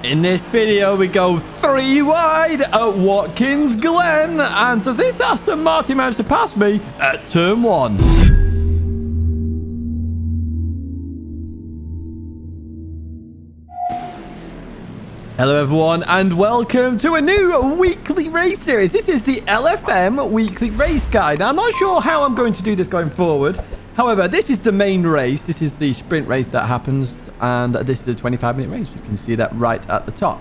In this video, we go 3 wide at Watkins Glen. And does this Aston Martin manage to pass me at turn 1? Hello everyone and welcome to a new weekly race series. This is the LFM Weekly Race Guide. Now, I'm not sure how I'm going to do this going forward. However, this is the main race. This is the sprint race that happens, and this is a 25-minute race. You can see that right at the top.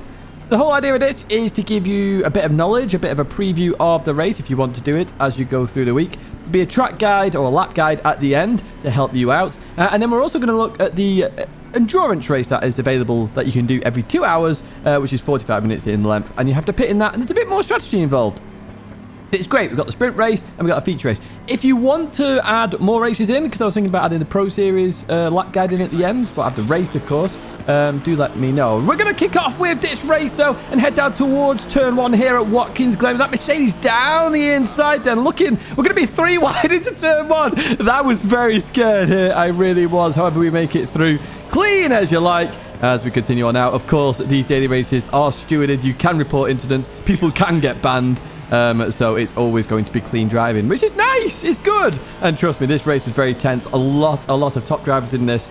The whole idea of this is to give you a bit of knowledge, a bit of a preview of the race if you want to do it as you go through the week. To be a track guide or a lap guide at the end to help you out. And then we're also going to look at the endurance race that is available that you can do every 2 hours, which is 45 minutes in length. And you have to pit in that, and there's a bit more strategy involved. It's great. We've got the sprint race and we've got a feature race. If you want to add more races in, because I was thinking about adding the Pro Series lap guide in at the end, but add the race, of course, do let me know. We're going to kick off with this race, though, and head down towards turn 1 here at Watkins Glen. That Mercedes down the inside then. Looking, we're going to be 3 wide into turn 1. That was very scared here. I really was. However, we make it through clean as you like. As we continue on now, of course, these daily races are stewarded. You can report incidents. People can get banned. So it's always going to be clean driving, which is nice. It's good. And trust me, this race was very tense. A lot of top drivers in this.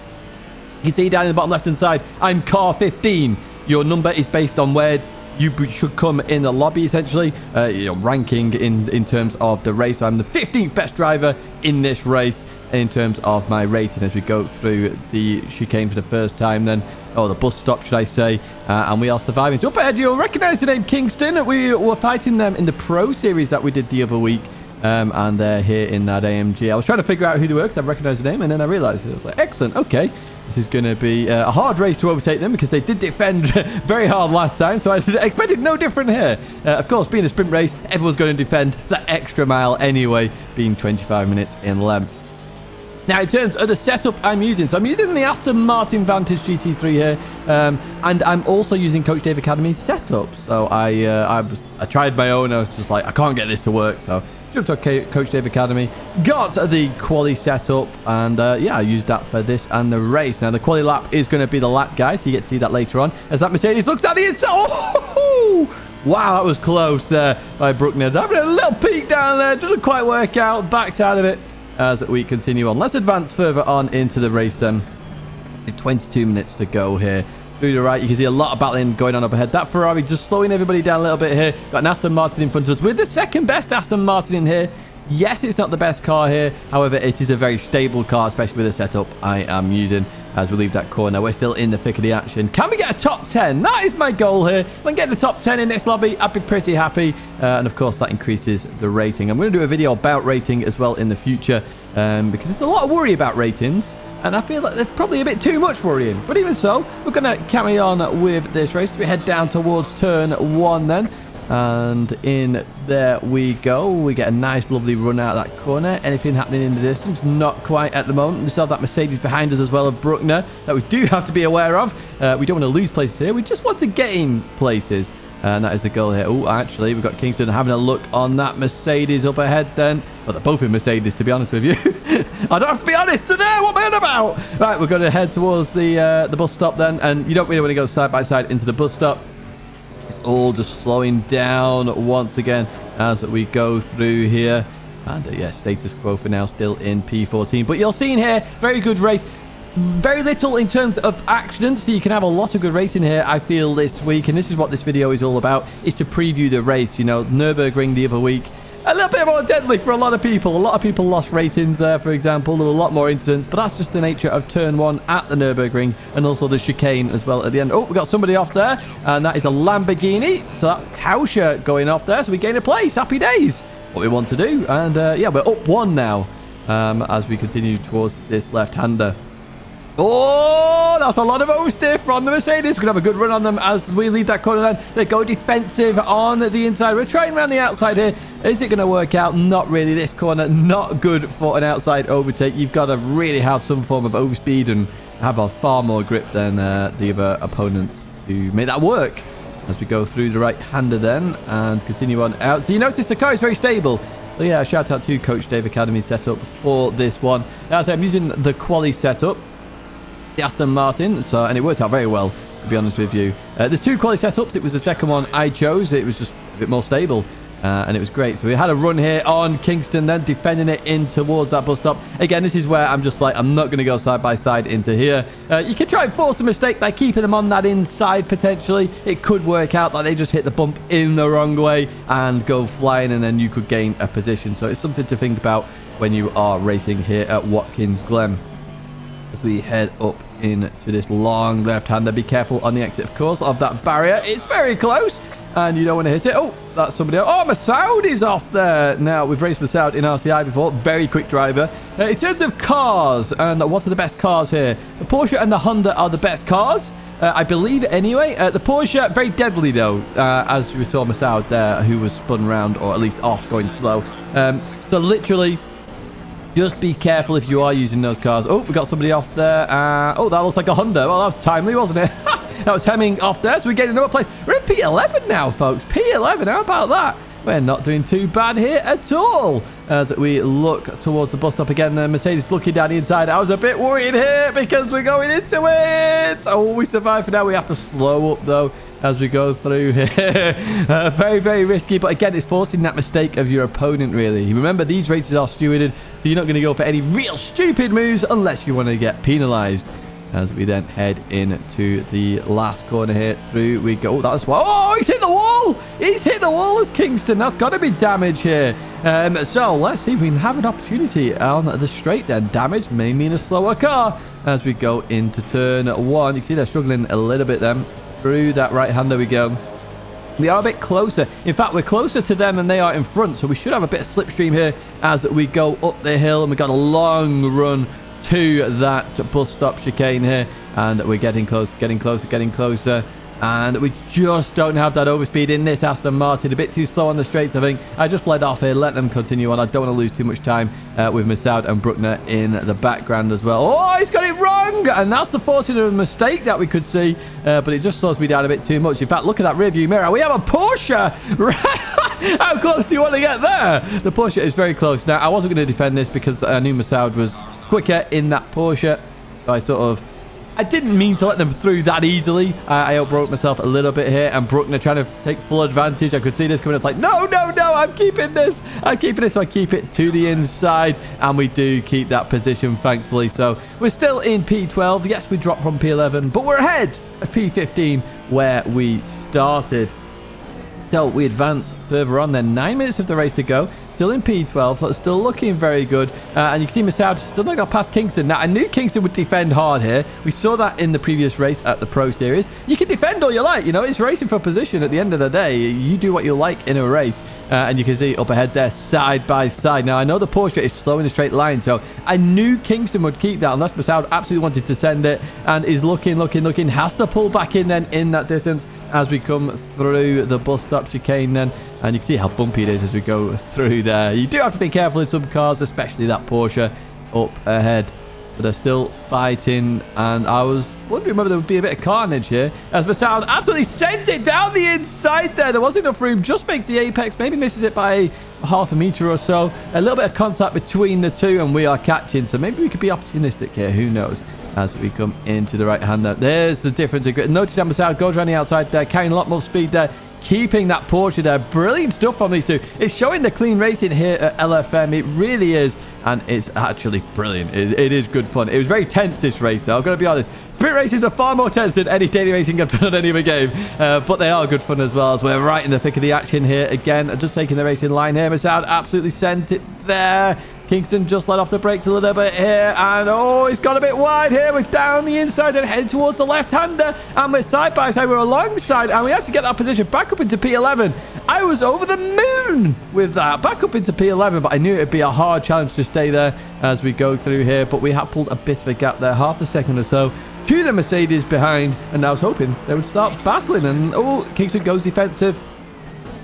You see down in the bottom left-hand side, I'm car 15. Your number is based on where you should come in the lobby, essentially. Your ranking in terms of the race. So I'm the 15th best driver in this race in terms of my rating as we go through the chicane for the first time then. Oh, the bus stop, should I say. And we are surviving. So up ahead, you'll recognize the name Kingston. We were fighting them in the Pro Series that we did the other week. And they're here in that AMG. I was trying to figure out who they were because I recognized the name. And then I realized it. I was like, excellent. Okay. This is going to be a hard race to overtake them because they did defend very hard last time. So I expected no different here. Of course, being a sprint race, everyone's going to defend that extra mile anyway, being 25 minutes in length. Now, in terms of the setup I'm using, so I'm using the Aston Martin Vantage GT3 here, and I'm also using Coach Dave Academy's setup. So I tried my own. I was just like, I can't get this to work. So jumped on Coach Dave Academy, got the quali setup, and yeah, I used that for this and the race. Now, the quali lap is going to be the lap guy, so you get to see that later on as that Mercedes looks at the inside. Oh! Wow, that was close there by Bruckner. Having a little peek down there, doesn't quite work out. Backs out of it. As we continue on. Let's advance further on into the race then. 22 minutes to go here. Through the right, you can see a lot of battling going on up ahead. That Ferrari just slowing everybody down a little bit here. Got an Aston Martin in front of us. We're the second best Aston Martin in here. Yes, it's not the best car here. However, it is a very stable car, especially with the setup I am using. As we leave that corner, we're still in the thick of the action. Can we get a top 10? That is my goal here. If I can get the top 10 in this lobby, I'd be pretty happy. And of course, that increases the rating. I'm going to do a video about rating as well in the future because there's a lot of worry about ratings. And I feel like there's probably a bit too much worrying. But even so, we're going to carry on with this race. We head down towards turn 1 then. And in there we go. We get a nice lovely run out of that corner. Anything happening in the distance? Not quite at the moment. We still have that Mercedes behind us as well of Bruckner that we do have to be aware of. We don't want to lose places here. We just want to gain places. And that is the goal here. Oh, actually, we've got Kingston having a look on that Mercedes up ahead then. Well, they're both in Mercedes, to be honest with you. I don't have to be honest. They're there. What am I on about? Right, we're going to head towards the bus stop then. And you don't really want to go side by side into the bus stop. It's all just slowing down once again as we go through here. And yeah, status quo for now, still in P14. But you're seeing here, very good race. Very little in terms of accidents, so you can have a lot of good racing here, I feel, this week. And this is what this video is all about, is to preview the race. You know, Nürburgring the other week. A little bit more deadly for a lot of people. A lot of people lost ratings there, for example. There were a lot more incidents, but that's just the nature of turn 1 at the Nürburgring and also the chicane as well at the end. Oh, we got somebody off there, and that is a Lamborghini. So that's Tauscher going off there, so we gain a place. Happy days. What we want to do. And yeah, we're up 1 now as we continue towards this left-hander. Oh, that's a lot of oversteer from the Mercedes. We're going to have a good run on them as we leave that corner then. They go defensive on the inside. We're trying around the outside here. Is it going to work out? Not really. This corner, not good for an outside overtake. You've got to really have some form of overspeed and have a far more grip than the other opponents to make that work. As we go through the right-hander then and continue on out. So you notice the car is very stable. So yeah, shout out to Coach Dave Academy setup for this one. Now, so I'm using the quali setup. The Aston Martin, and it worked out very well to be honest with you. There's 2 quality setups. It was the second one I chose. It was just a bit more stable. And it was great. So we had a run here on Kingston, then defending it in towards that bus stop. Again, this is where I'm just like, I'm not going to go side by side into here. You can try and force a mistake by keeping them on that inside potentially. It could work out that they just hit the bump in the wrong way and go flying, and then you could gain a position. So it's something to think about when you are racing here at Watkins Glen. As we head up into this long left-hander, be careful on the exit, of course, of that barrier. It's very close. And you don't want to hit it. Oh, that's somebody else. Oh, Masoud is off there. Now, we've raced Masoud in RCI before. Very quick driver. In terms of cars, and what are the best cars here? The Porsche and the Honda are the best cars, I believe, anyway. The Porsche, very deadly, though, as we saw Masoud there, who was spun around, or at least off, going slow. So, literally, just be careful if you are using those cars. Oh, we got somebody off there. Oh, that looks like a Honda. Well, that was timely, wasn't it? That was Hemming off there, so we get another place. We're in P11 now, folks. P11, how about that? We're not doing too bad here at all. As we look towards the bus stop again, the Mercedes looking down the inside. I was a bit worried here because we're going into it. Oh, we survived for now. We have to slow up, though, as we go through here. Very, very risky. But again, it's forcing that mistake of your opponent, really. Remember, these races are stewarded, so you're not going to go for any real stupid moves unless you want to get penalized. As we then head into the last corner here, through we go. Oh, that's why. Oh, he's hit the wall. He's hit the wall as Kingston. That's got to be damage here. So let's see if we can have an opportunity on the straight then. Damage may mean a slower car as we go into turn 1. You can see they're struggling a little bit then. Through that right-hander we go. We are a bit closer. In fact, we're closer to them than they are in front. So we should have a bit of slipstream here as we go up the hill. And we've got a long run to that bus stop chicane here, and we're getting close, getting closer, and we just don't have that overspeed in this Aston Martin. A bit too slow on the straights, I think. I just let off here, let them continue on. I don't want to lose too much time with Masoud and Bruckner in the background as well. Oh, he's got it wrong, and that's the forcing of a mistake that we could see, but it just slows me down a bit too much. In fact, look at that rear view mirror. We have a Porsche. How close do you want to get there? The Porsche is very close. Now, I wasn't going to defend this because I knew Masoud was quicker in that Porsche. So I didn't mean to let them through that easily. I outbroke myself a little bit here, and Bruckner trying to take full advantage. I could see this coming. It's like, no, I'm keeping this. So I keep it to the inside, and we do keep that position, thankfully. So we're still in P12. Yes, we dropped from P11, but we're ahead of P15 where we started. So we advance further on then. 9 minutes of the race to go. Still in P12, but still looking very good. And you can see Masoud still not got past Kingston. Now, I knew Kingston would defend hard here. We saw that in the previous race at the Pro Series. You can defend all you like. You know, it's racing for position at the end of the day. You do what you like in a race. And you can see up ahead there, side by side. Now, I know the Porsche is slow in a straight line, so I knew Kingston would keep that unless Masoud absolutely wanted to send it, and is looking, has to pull back in then in that distance as we come through the bus stop chicane then. And you can see how bumpy it is as we go through there. You do have to be careful in some cars, especially that Porsche up ahead. But they're still fighting, and I was wondering whether there would be a bit of carnage here as Masoud absolutely sends it down the inside there. There wasn't enough room, just makes the apex, maybe misses it by half a meter or so. A little bit of contact between the two, and we are catching, so maybe we could be opportunistic here, who knows, as we come into the right hander. There's the difference. Notice how Masoud goes around the outside there, carrying a lot more speed there, keeping that Porsche there. Brilliant stuff from these two. It's showing the clean racing here at LFM. It really is. And it's actually brilliant. It is good fun. It was very tense, this race, though. I've got to be honest. Sprint races are far more tense than any daily racing I've done on any other game. But they are good fun as well, as we're right in the thick of the action here. Again, just taking the racing line here. Masoud absolutely sent it there. Kingston just let off the brakes a little bit here, and oh, he's got a bit wide here. We're down the inside and heading towards the left-hander, and we're side by side. We're alongside, and we actually get that position back up into P11. I was over the moon with that, back up into P11, but I knew it'd be a hard challenge to stay there as we go through here. But we have pulled a bit of a gap there, half a second or so, to the Mercedes behind, and I was hoping they would start battling. And oh, Kingston goes defensive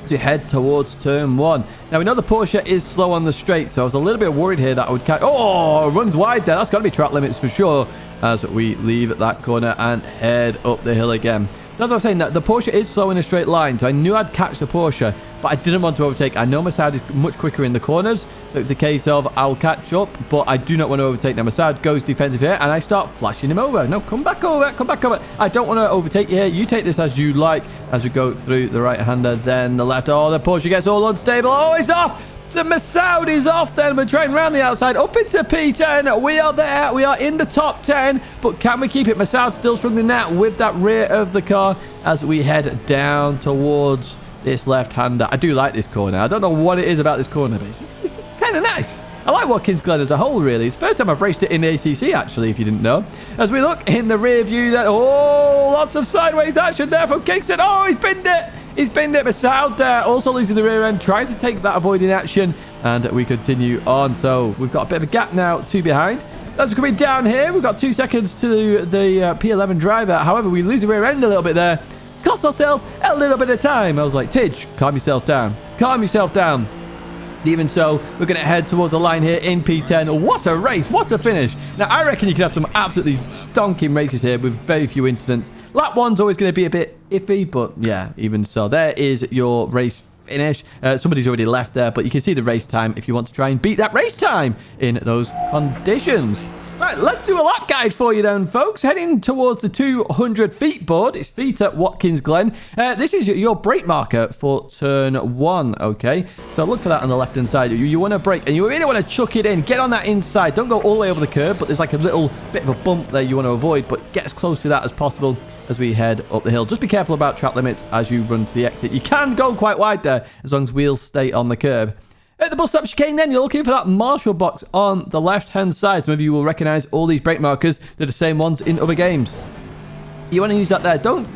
to head towards turn 1. Now, we know the Porsche is slow on the straight, so I was a little bit worried here that I would catch... Oh, runs wide there. That's got to be track limits for sure as we leave that corner and head up the hill again. So as I was saying, that the Porsche is slow in a straight line, so I knew I'd catch the Porsche, but I didn't want to overtake. I know Massad is much quicker in the corners, so it's a case of I'll catch up, but I do not want to overtake. Now Massad goes defensive here, and I start flashing him over. No, come back over, come back over. I don't want to overtake you here. You take this as you like as we go through the right-hander, then the left. Oh, the Porsche gets all unstable. Oh, it's off. The Massad is off then. We're trying around the outside up into P10. We are there. We are in the top 10. But can we keep it? Massad still struggling now with that rear of the car as we head down towards this left-hander. I do like this corner. I don't know what it is about this corner, but it's kind of nice. I like Watkins Glen as a whole, really. It's the first time I've raced it in the ACC, actually, if you didn't know. As we look in the rear view there. Oh, lots of sideways action there from Kingston. Oh, he's binned it. He's binned it. Massad there, also losing the rear end, trying to take that avoiding action. And we continue on. So we've got a bit of a gap now, 2 behind. As we're coming down here, we've got 2 seconds to the P11 driver. However, we lose the rear end a little bit there. Cost ourselves a little bit of time. I was like, Tidge, calm yourself down. Calm yourself down. Even so, we're going to head towards the line here in P10. What a race. What a finish. Now, I reckon you could have some absolutely stonking races here with very few incidents. Lap 1's always going to be a bit iffy, but yeah, even so. There is your race finish. Somebody's already left there, but you can see the race time if you want to try and beat that race time in those conditions. Right, let's do a lap guide for you then, folks. Heading towards the 200 feet board. It's feet at Watkins Glen. This is your brake marker for turn 1, okay? So look for that on the left-hand side. You want to brake, and you really want to chuck it in. Get on that inside. Don't go all the way over the curb, but there's like a little bit of a bump there you want to avoid, but get as close to that as possible as we head up the hill. Just be careful about track limits as you run to the exit. You can go quite wide there as long as wheels stay on the curb. At the bus stop chicane then, you're looking for that marshal box on the left-hand side. Some of you will recognize all these brake markers. They're the same ones in other games. You want to use that there. Don't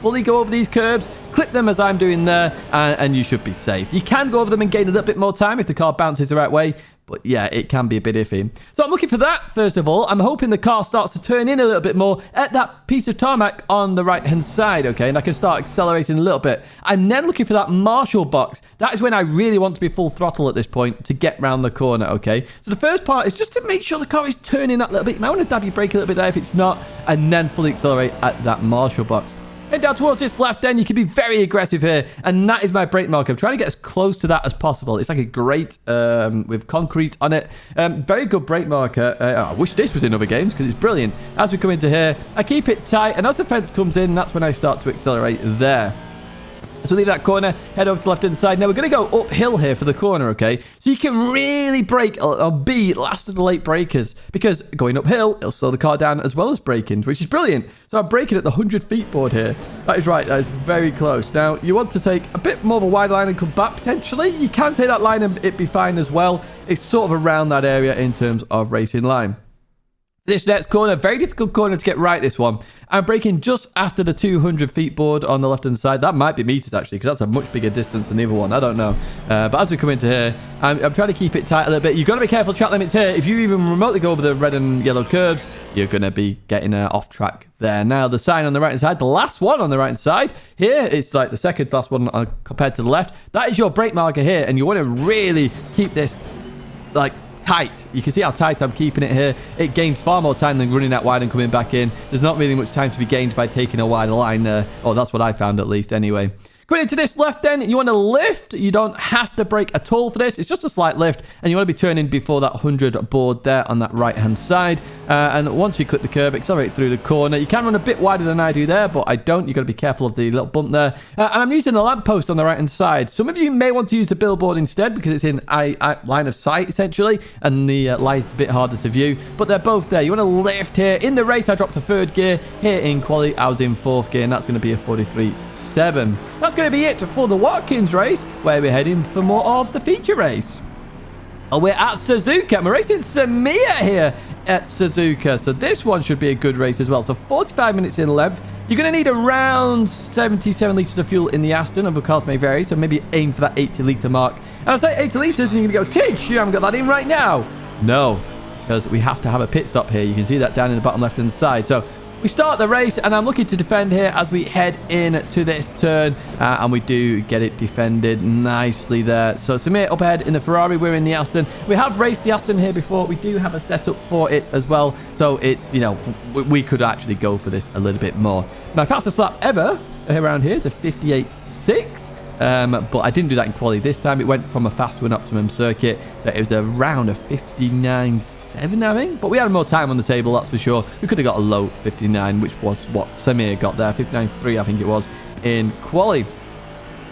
fully go over these curbs. Clip them as I'm doing there, and you should be safe. You can go over them and gain a little bit more time if the car bounces the right way. But yeah, it can be a bit iffy. So I'm looking for that, first of all. I'm hoping the car starts to turn in a little bit more at that piece of tarmac on the right-hand side, okay? And I can start accelerating a little bit. I'm then looking for that marshal box. That is when I really want to be full throttle at this point to get round the corner, okay? So the first part is just to make sure the car is turning that little bit. You might want to dab your brake a little bit there if it's not, and then fully accelerate at that marshal box. Head down towards this left end. You can be very aggressive here. And that is my brake marker. I'm trying to get as close to that as possible. It's like a grate with concrete on it. Very good brake marker. I wish this was in other games because it's brilliant. As we come into here, I keep it tight. And as the fence comes in, that's when I start to accelerate there. So leave that corner, head over to the left-hand side. Now, we're going to go uphill here for the corner, okay? So you can really brake or be last of the late brakers because going uphill, it'll slow the car down as well as braking, which is brilliant. So I'm braking at the 100 feet board here. That is right. That is very close. Now, you want to take a bit more of a wide line and come back, potentially. You can take that line and it'd be fine as well. It's sort of around that area in terms of racing line. This next corner, very difficult corner to get right, this one. I'm braking just after the 200 feet board on the left-hand side. That might be meters, actually, because that's a much bigger distance than the other one. I don't know. But as we come into here, I'm trying to keep it tight a little bit. You've got to be careful track limits here. If you even remotely go over the red and yellow curbs, you're going to be getting off track there. Now, the sign on the right-hand side, the last one on the right-hand side, here, it's like the second last one compared to the left. That is your brake marker here, and you want to really keep this, like, tight. You can see how tight I'm keeping it here. It gains far more time than running that wide and coming back in. There's not really much time to be gained by taking a wider line there. Oh, that's what I found at least anyway. Going into this left then, you want to lift. You don't have to brake at all for this. It's just a slight lift. And you want to be turning before that 100 board there on that right-hand side. And once you clip the curb, accelerate through the corner. You can run a bit wider than I do there, but I don't. You've got to be careful of the little bump there. And I'm using the lamppost on the right-hand side. Some of you may want to use the billboard instead because it's in line of sight, essentially. And the light's a bit harder to view. But they're both there. You want to lift here. In the race, I dropped to third gear. Here in quali, I was in fourth gear. And that's going to be a 43.7. That's going to be it for the Watkins race, where we're heading for more of the feature race. Oh, we're at Suzuka, and we're racing Samia here at Suzuka. So this one should be a good race as well. So 45 minutes in length. You're going to need around 77 litres of fuel in the Aston. Other cars may vary, so maybe aim for that 80-litre mark. And I say 80 litres, and you're going to go, Tidge, you haven't got that in right now. No, because we have to have a pit stop here. You can see that down in the bottom left-hand side. So we start the race, and I'm looking to defend here as we head in to this turn, and we do get it defended nicely there. So Samir up ahead in the Ferrari, we're in the Aston. We have raced the Aston here before. We do have a setup for it as well, so it's, you know, we could actually go for this a little bit more. My fastest lap ever around here is a 58.6. But I didn't do that in quali this time. It went from a fast to an optimum circuit, so it was around a 59.7, I think. But we had more time on the table, that's for sure. We could have got a low 59, which was what Samir got there. 59.3, I think it was, in quali.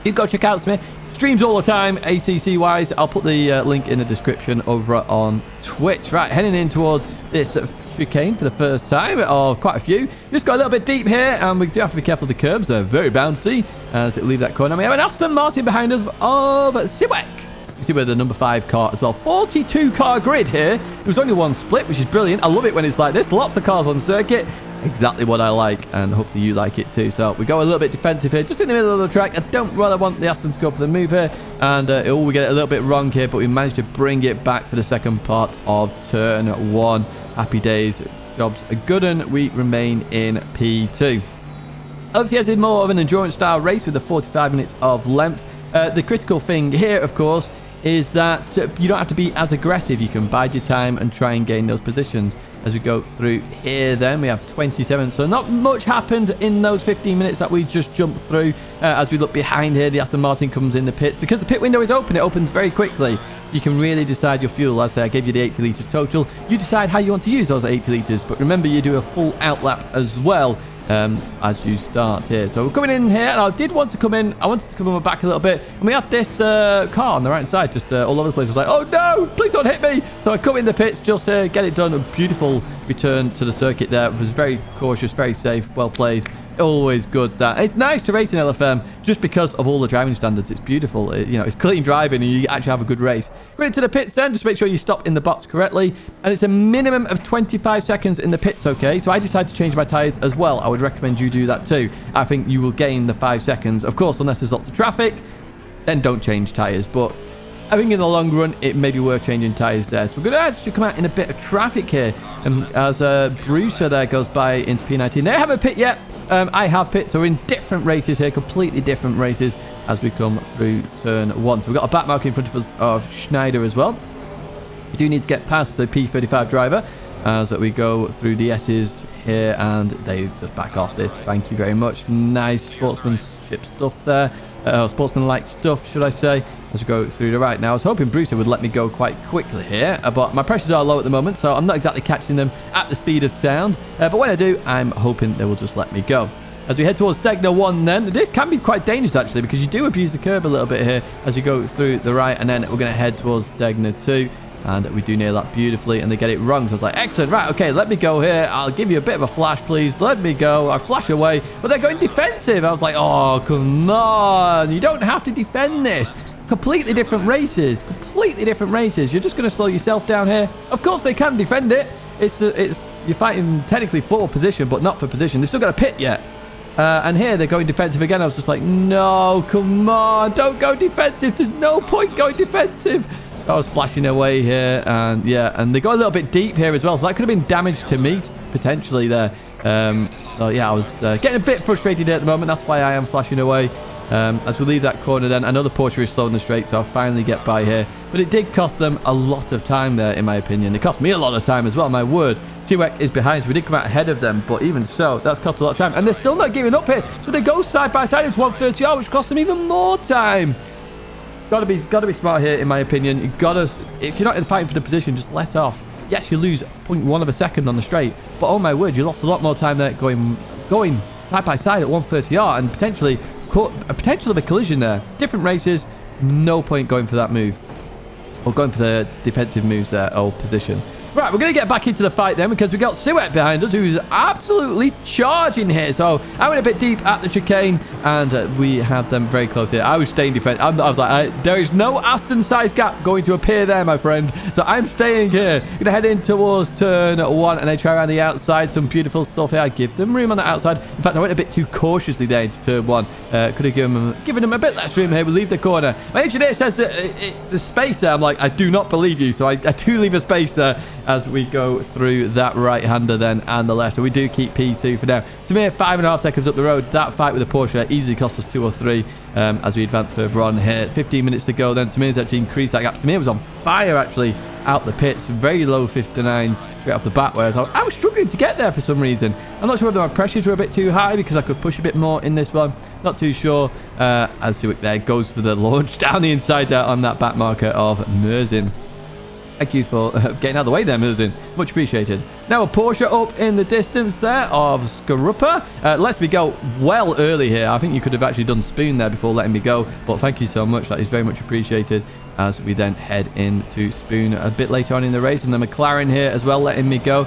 You go check out Samir. Streams all the time, ACC wise. I'll put the link in the description over on Twitch. Right, heading in towards this chicane for the first time, or quite a few. Just got a little bit deep here, and we do have to be careful of the curbs. They're very bouncy as it leave that corner. We have an Aston Martin behind us of Siwek. You see we're the number 5 car as well. 42 car grid here. There was only one split, which is brilliant. I love it when it's like this. Lots of cars on circuit. Exactly what I like, and hopefully you like it too. So we go a little bit defensive here, just in the middle of the track. I don't really want the Aston to go for the move here, and we get it a little bit wrong here, but we managed to bring it back for the second part of turn 1. Happy days. Jobs are good, and we remain in P2. Obviously, as in more of an endurance style race with the 45 minutes of length. The critical thing here, of course, is that you don't have to be as aggressive. You can bide your time and try and gain those positions. As we go through here, then we have 27, so not much happened in those 15 minutes that we just jumped through. As we look behind here, the Aston Martin comes in the pits. Because the pit window is open, it opens very quickly. You can really decide your fuel. As I say, I gave you the 80 litres total. You decide how you want to use those 80 litres, but remember, you do a full outlap as well as you start here. So we're coming in here, and I did want to come in. I wanted to cover my back a little bit, and we had this car on the right side just all over the place. I was like, oh no, please don't hit me. So I come in the pits, just get it done. A beautiful return to the circuit there. It was very cautious, very safe, well played. Always good that. It's nice to race in LFM just because of all the driving standards. It's beautiful. You know, it's clean driving, and you actually have a good race. Going into the pits then, just make sure you stop in the box correctly, and it's a minimum of 25 seconds in the pits, okay? So I decided to change my tyres as well. I would recommend you do that too. I think you will gain the 5 seconds. Of course, unless there's lots of traffic, then don't change tyres. But I think in the long run, it may be worth changing tyres there. So we're going to actually come out in a bit of traffic here. And as Brucer there goes by into P19. They haven't pit yet. I have pit, so we're in different races here, completely different races as we come through turn 1. So we've got a back mark in front of us of Schneider as well. We do need to get past the P35 driver as we go through the S's here, and they just back off this. Thank you very much. Nice sportsmanship stuff there. Sportsman-like stuff, should I say, as we go through the right. Now, I was hoping Brucer would let me go quite quickly here, but my pressures are low at the moment, so I'm not exactly catching them at the speed of sound. But when I do, I'm hoping they will just let me go. As we head towards Tidgney 1 then, this can be quite dangerous actually, because you do abuse the curb a little bit here as you go through the right, and then we're going to head towards Tidgney 2. And we do nail that beautifully, and they get it wrong. So it's like, excellent, right, okay, let me go here. I'll give you a bit of a flash, please. Let me go. I flash away, but they're going defensive. I was like, oh, come on. You don't have to defend this. Completely different races. Completely different races. You're just going to slow yourself down here. Of course, they can defend it. You're fighting technically for position, but not for position. They've still got a pit yet. And here they're going defensive again. I was just like, no, come on. Don't go defensive. There's no point going defensive. I was flashing away here, and yeah, and they got a little bit deep here as well, so that could have been damage to me potentially there. So yeah, I was getting a bit frustrated at the moment. That's why I am flashing away. As we leave that corner then, another Porsche is slow in the straight, so I'll finally get by here. But it did cost them a lot of time there, in my opinion. It cost me a lot of time as well, my word. Siwek is behind, so we did come out ahead of them, but even so, that's cost a lot of time. And they're still not giving up here, so they go side by side into 130R, which cost them even more time. Gotta be smart here, in my opinion. You gotta, if you're not fighting for the position, just let off. Yes, you lose 0.1 of a second on the straight, but oh my word, you lost a lot more time there going side by side at 130R, and potentially a potential of a collision there. Different races, no point going for that move, or going for the defensive moves there, or position. Right, we're going to get back into the fight then, because we got Siwek behind us, who's absolutely charging here. So I went a bit deep at the chicane, and we have them very close here. I was staying defense. I was like, there is no Aston size gap going to appear there, my friend. So I'm staying here. Going to head in towards turn 1, and they try around the outside. Some beautiful stuff here. I give them room on the outside. In fact, I went a bit too cautiously there into turn 1. Could have given them a bit less room here. We leave the corner. My engineer says that the space there, I'm like, I do not believe you. So I do leave a space there. as we go through that right-hander then and the left. So we do keep P2 for now. Samir, 5.5 seconds up the road. That fight with the Porsche easily cost us 2 or 3 as we advance further on here. 15 minutes to go then. Samir's actually increased that gap. Samir was on fire actually out the pits. Very low 59s straight off the bat, whereas I was struggling to get there for some reason. I'm not sure whether my pressures were a bit too high because I could push a bit more in this one. Not too sure. As Suzuka there goes for the launch down the inside there on that back marker of Merzin. Thank you for getting out of the way there, Merzin. Much appreciated. Now a Porsche up in the distance there of Skarupa. Lets me go well early here. I think you could have actually done Spoon there before letting me go. But thank you so much. That is very much appreciated as we then head into Spoon a bit later on in the race. And the McLaren here as well letting me go.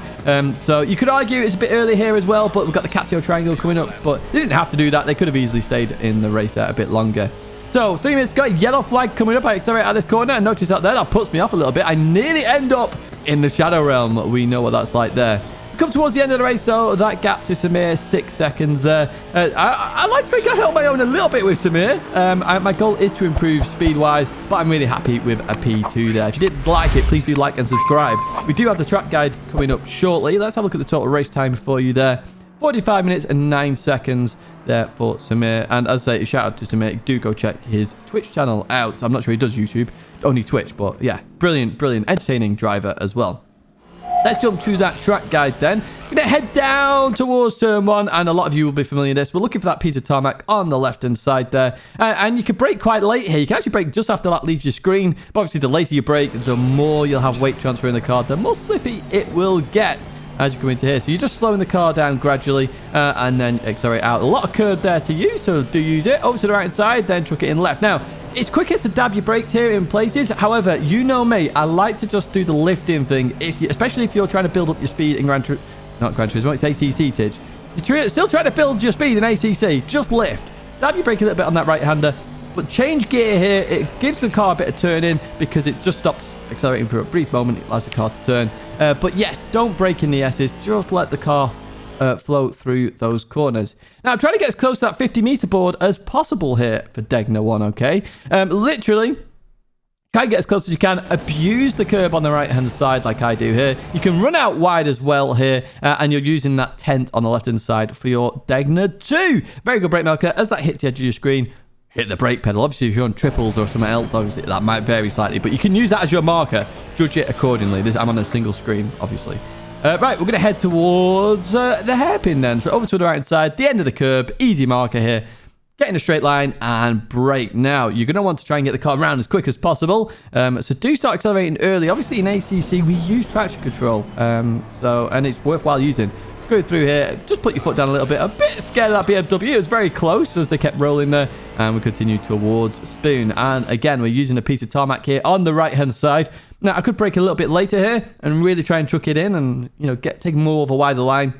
So you could argue it's a bit early here as well. But we've got the Casio Triangle coming up. But they didn't have to do that. They could have easily stayed in the race there a bit longer. So, 3 minutes got a yellow flag coming up. I accelerate out this corner and notice that there. That puts me off a little bit. I nearly end up in the Shadow Realm. We know what that's like there. We come towards the end of the race, so that gap to Samir, 6 seconds there. I like to make I help my own a little bit with Samir. My goal is to improve speed-wise, but I'm really happy with a P2 there. If you did like it, please do like and subscribe. We do have the track guide coming up shortly. Let's have a look at the total race time for you there. 45 minutes and 9 seconds there for Samir. And as I say, shout out to Samir. Do go check his Twitch channel out. I'm not sure he does YouTube, only Twitch, but yeah, brilliant, entertaining driver as well. Let's jump to that track guide then. We're going to head down towards turn 1, and a lot of you will be familiar with this. We're looking for that piece of tarmac on the left-hand side there. And you can brake quite late here. You can actually brake just after that leaves your screen. But obviously, the later you brake, the more you'll have weight transfer in the car, the more slippy it will get as you come into here. So you're just slowing the car down gradually and then accelerate out. A lot of curb there to use, so do use it. Over to the right side, then truck it in left. Now, it's quicker to dab your brakes here in places. However, you know me, I like to just do the lifting thing, especially if you're trying to build up your speed in not Gran Turismo, it's ACC, Tidge. You're still trying to build your speed in ACC, just lift. Dab your brake a little bit on that right-hander, but change gear here. It gives the car a bit of turn in because it just stops accelerating for a brief moment. It allows the car to turn. But yes, don't brake in the S's. Just let the car flow through those corners. Now, I'm trying to get as close to that 50-meter board as possible here for Tidgney 1, okay? Literally, try and get as close as you can. Abuse the curb on the right-hand side like I do here. You can run out wide as well here, and you're using that tent on the left-hand side for your Tidgney 2. Very good brake marker. As that hits the edge of your screen, hit the brake pedal. Obviously, if you're on triples or something else, obviously that might vary slightly, but you can use that as your marker. Judge it accordingly. I'm on a single screen, obviously. Right, we're going to head towards the hairpin then. So over to the right side, the end of the curb, easy marker here. Get in a straight line and brake. Now, you're going to want to try and get the car around as quick as possible. So do start accelerating early. Obviously, in ACC, we use traction control, and it's worthwhile using. Go through here, just put your foot down a little bit. A bit scared of that BMW. It was very close as they kept rolling there, and we continue towards Spoon. And again, we're using a piece of tarmac here on the right hand side. Now, I could brake a little bit later here and really try and truck it in and, you know, take more of a wider line.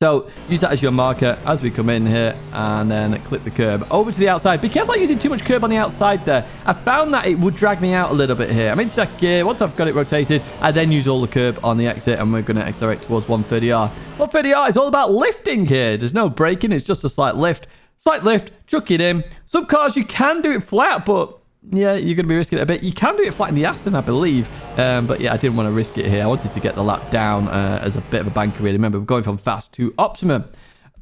So use that as your marker as we come in here and then clip the curb over to the outside. Be careful using too much curb on the outside there. I found that it would drag me out a little bit here. I'm in second gear. Once I've got it rotated, I then use all the curb on the exit and we're going to accelerate towards 130R. 130R is all about lifting here. There's no braking. It's just a slight lift. Slight lift, chuck it in. Some cars you can do it flat, but yeah, you're going to be risking it a bit. You can do it flat in the Aston, I believe. But yeah, I didn't want to risk it here. I wanted to get the lap down as a bit of a banker, really. Remember, we're going from fast to optimum.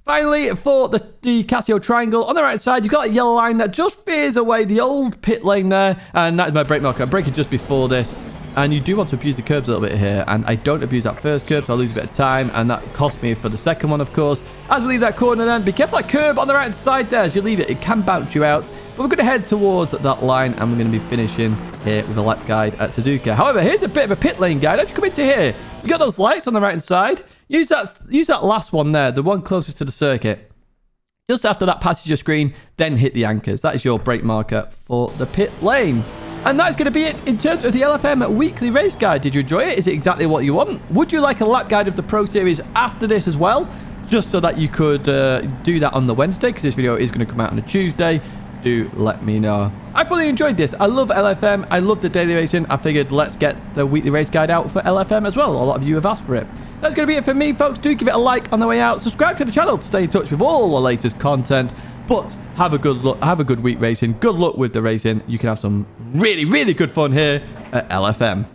Finally, for the Casio Triangle, on the right side, you've got a yellow line that just veers away the old pit lane there. And that is my brake marker. I'm braking just before this. And you do want to abuse the curbs a little bit here. And I don't abuse that first curb, so I lose a bit of time. And that cost me for the second one, of course. As we leave that corner then, be careful that curb on the right side there. As you leave it, it can bounce you out. But we're going to head towards that line, and we're going to be finishing here with a lap guide at Suzuka. However, here's a bit of a pit lane guide. As you come into here, you got those lights on the right-hand side. Use that last one there, the one closest to the circuit. Just after that passes your screen, then hit the anchors. That is your brake marker for the pit lane. And that's going to be it in terms of the LFM Weekly Race Guide. Did you enjoy it? Is it exactly what you want? Would you like a lap guide of the Pro Series after this as well? Just so that you could do that on the Wednesday, because this video is going to come out on a Tuesday. Do let me know. I fully enjoyed this. I love LFM. I love the daily racing. I figured let's get the weekly race guide out for LFM as well. A lot of you have asked for it. That's going to be it for me, folks. Do give it a like on the way out. Subscribe to the channel to stay in touch with all the latest content. But have a good look. Have a good week racing. Good luck with the racing. You can have some really, really good fun here at LFM.